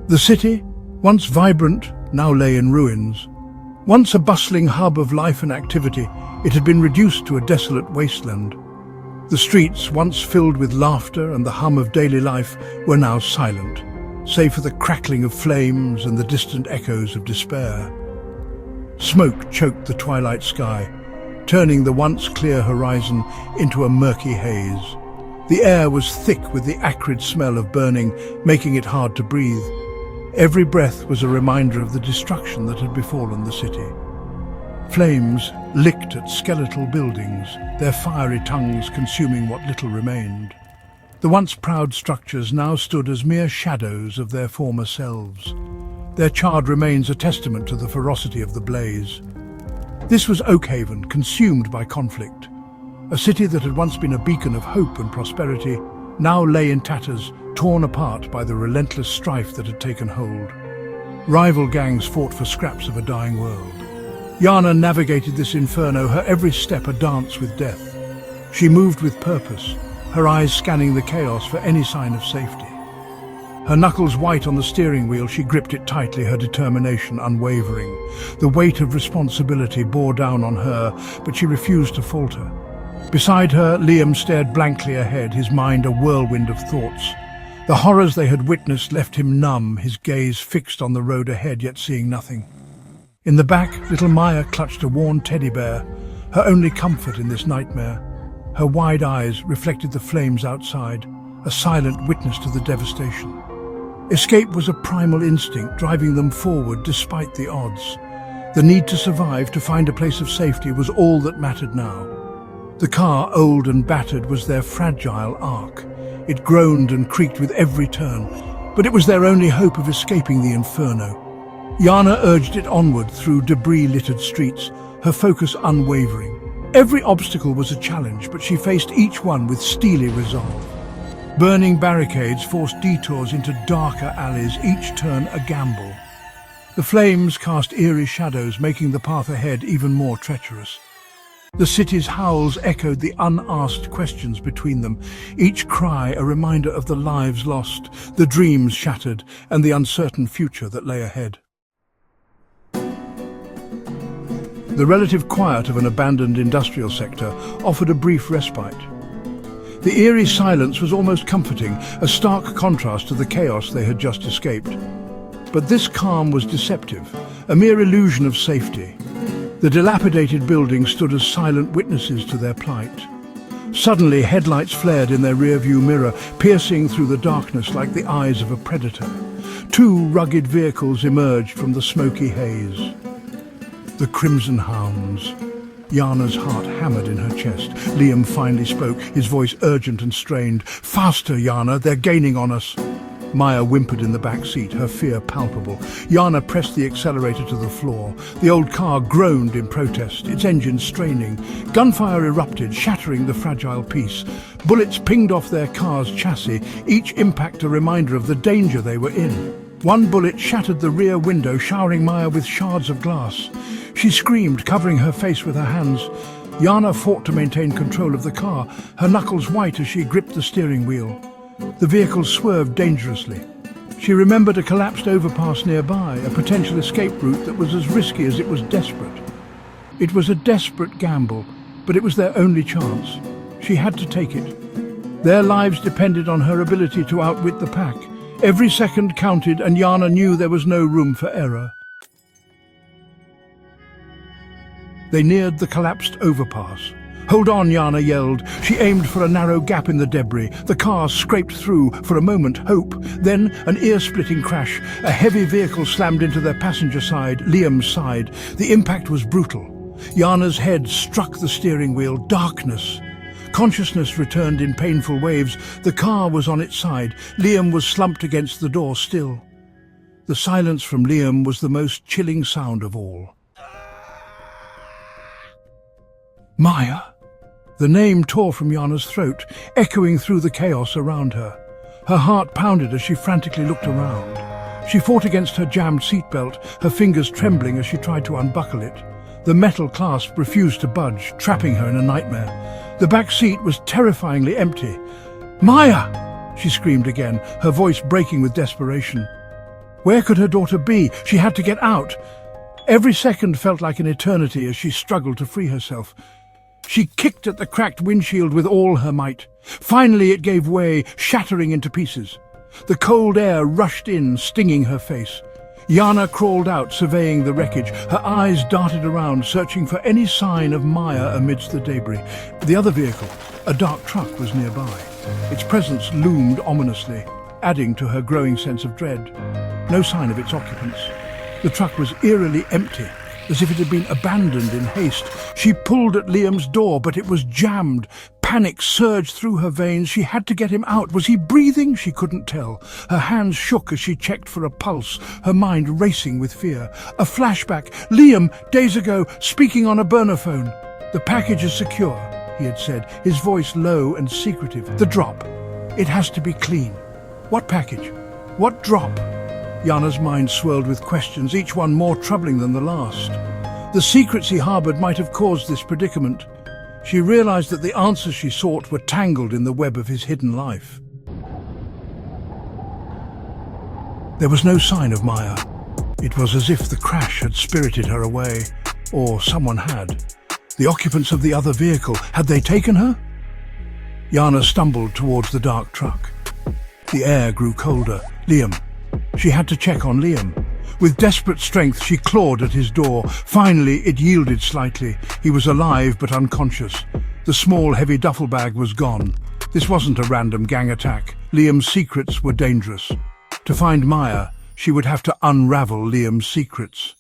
The city, once vibrant, now lay in ruins. Once a bustling hub of life and activity, it had been reduced to a desolate wasteland. The streets, once filled with laughter and the hum of daily life, were now silent, save for the crackling of flames and the distant echoes of despair. Smoke choked the twilight sky, turning the once clear horizon into a murky haze. The air was thick with the acrid smell of burning, making it hard to breathe. Every breath was a reminder of the destruction that had befallen the city. Flames licked at skeletal buildings, their fiery tongues consuming what little remained. The once proud structures now stood as mere shadows of their former selves, their charred remains a testament to the ferocity of the blaze. This was Oakhaven, consumed by conflict. A city that had once been a beacon of hope and prosperity now lay in tatters, torn apart by the relentless strife that had taken hold. Rival gangs fought for scraps of a dying world. Yana navigated this inferno, her every step a dance with death. She moved with purpose, her eyes scanning the chaos for any sign of safety. Her knuckles white on the steering wheel, she gripped it tightly, her determination unwavering. The weight of responsibility bore down on her, but she refused to falter. Beside her, Liam stared blankly ahead, his mind a whirlwind of thoughts. The horrors they had witnessed left him numb, his gaze fixed on the road ahead, yet seeing nothing. In the back, little Maya clutched a worn teddy bear, her only comfort in this nightmare. Her wide eyes reflected the flames outside, a silent witness to the devastation. Escape was a primal instinct, driving them forward despite the odds. The need to survive, to find a place of safety, was all that mattered now. The car, old and battered, was their fragile ark. It groaned and creaked with every turn, but it was their only hope of escaping the inferno. Yana urged it onward through debris-littered streets, her focus unwavering. Every obstacle was a challenge, but she faced each one with steely resolve. Burning barricades forced detours into darker alleys, each turn a gamble. The flames cast eerie shadows, making the path ahead even more treacherous. The city's howls echoed the unasked questions between them, each cry a reminder of the lives lost, the dreams shattered, and the uncertain future that lay ahead. The relative quiet of an abandoned industrial sector offered a brief respite. The eerie silence was almost comforting, a stark contrast to the chaos they had just escaped. But this calm was deceptive, a mere illusion of safety. The dilapidated buildings stood as silent witnesses to their plight. Suddenly, headlights flared in their rearview mirror, piercing through the darkness like the eyes of a predator. Two rugged vehicles emerged from the smoky haze. The Crimson Hounds. Yana's heart hammered in her chest. Liam finally spoke, his voice urgent and strained. "Faster, Yana, they're gaining on us." Maya whimpered in the back seat, her fear palpable. Yana pressed the accelerator to the floor. The old car groaned in protest, its engine straining. Gunfire erupted, shattering the fragile piece. Bullets pinged off their car's chassis, each impact a reminder of the danger they were in. One bullet shattered the rear window, showering Maya with shards of glass. She screamed, covering her face with her hands. Yana fought to maintain control of the car, her knuckles white as she gripped the steering wheel. The vehicle swerved dangerously. She remembered a collapsed overpass nearby, a potential escape route that was as risky as it was desperate. It was a desperate gamble, but it was their only chance. She had to take it. Their lives depended on her ability to outwit the pack. Every second counted, and Yana knew there was no room for error. They neared the collapsed overpass. "Hold on," Yana yelled. She aimed for a narrow gap in the debris. The car scraped through, for a moment, hope. Then, an ear-splitting crash. A heavy vehicle slammed into their passenger side, Liam's side. The impact was brutal. Yana's head struck the steering wheel. Darkness. Consciousness returned in painful waves. The car was on its side. Liam was slumped against the door still. The silence from Liam was the most chilling sound of all. "Maya!" The name tore from Yana's throat, echoing through the chaos around her. Her heart pounded as she frantically looked around. She fought against her jammed seatbelt, her fingers trembling as she tried to unbuckle it. The metal clasp refused to budge, trapping her in a nightmare. The back seat was terrifyingly empty. "Maya!" she screamed again, her voice breaking with desperation. Where could her daughter be? She had to get out. Every second felt like an eternity as she struggled to free herself. She kicked at the cracked windshield with all her might. Finally it gave way, shattering into pieces. The cold air rushed in, stinging her face. Jana crawled out, surveying the wreckage. Her eyes darted around, searching for any sign of Maya amidst the debris. The other vehicle, a dark truck, was nearby. Its presence loomed ominously, adding to her growing sense of dread. No sign of its occupants. The truck was eerily empty, as if it had been abandoned in haste. She pulled at Liam's door, but it was jammed. Panic surged through her veins. She had to get him out. Was he breathing? She couldn't tell. Her hands shook as she checked for a pulse, her mind racing with fear. A flashback. Liam, days ago, speaking on a burner phone. "The package is secure," he had said, his voice low and secretive. "The drop. It has to be clean." What package? What drop? Jana's mind swirled with questions, each one more troubling than the last. The secrets he harbored might have caused this predicament. She realized that the answers she sought were tangled in the web of his hidden life. There was no sign of Maya. It was as if the crash had spirited her away, or someone had. The occupants of the other vehicle, had they taken her? Jana stumbled towards the dark truck. The air grew colder. Liam. She had to check on Liam. With desperate strength, she clawed at his door. Finally, it yielded slightly. He was alive but unconscious. The small, heavy duffel bag was gone. This wasn't a random gang attack. Liam's secrets were dangerous. To find Maya, she would have to unravel Liam's secrets.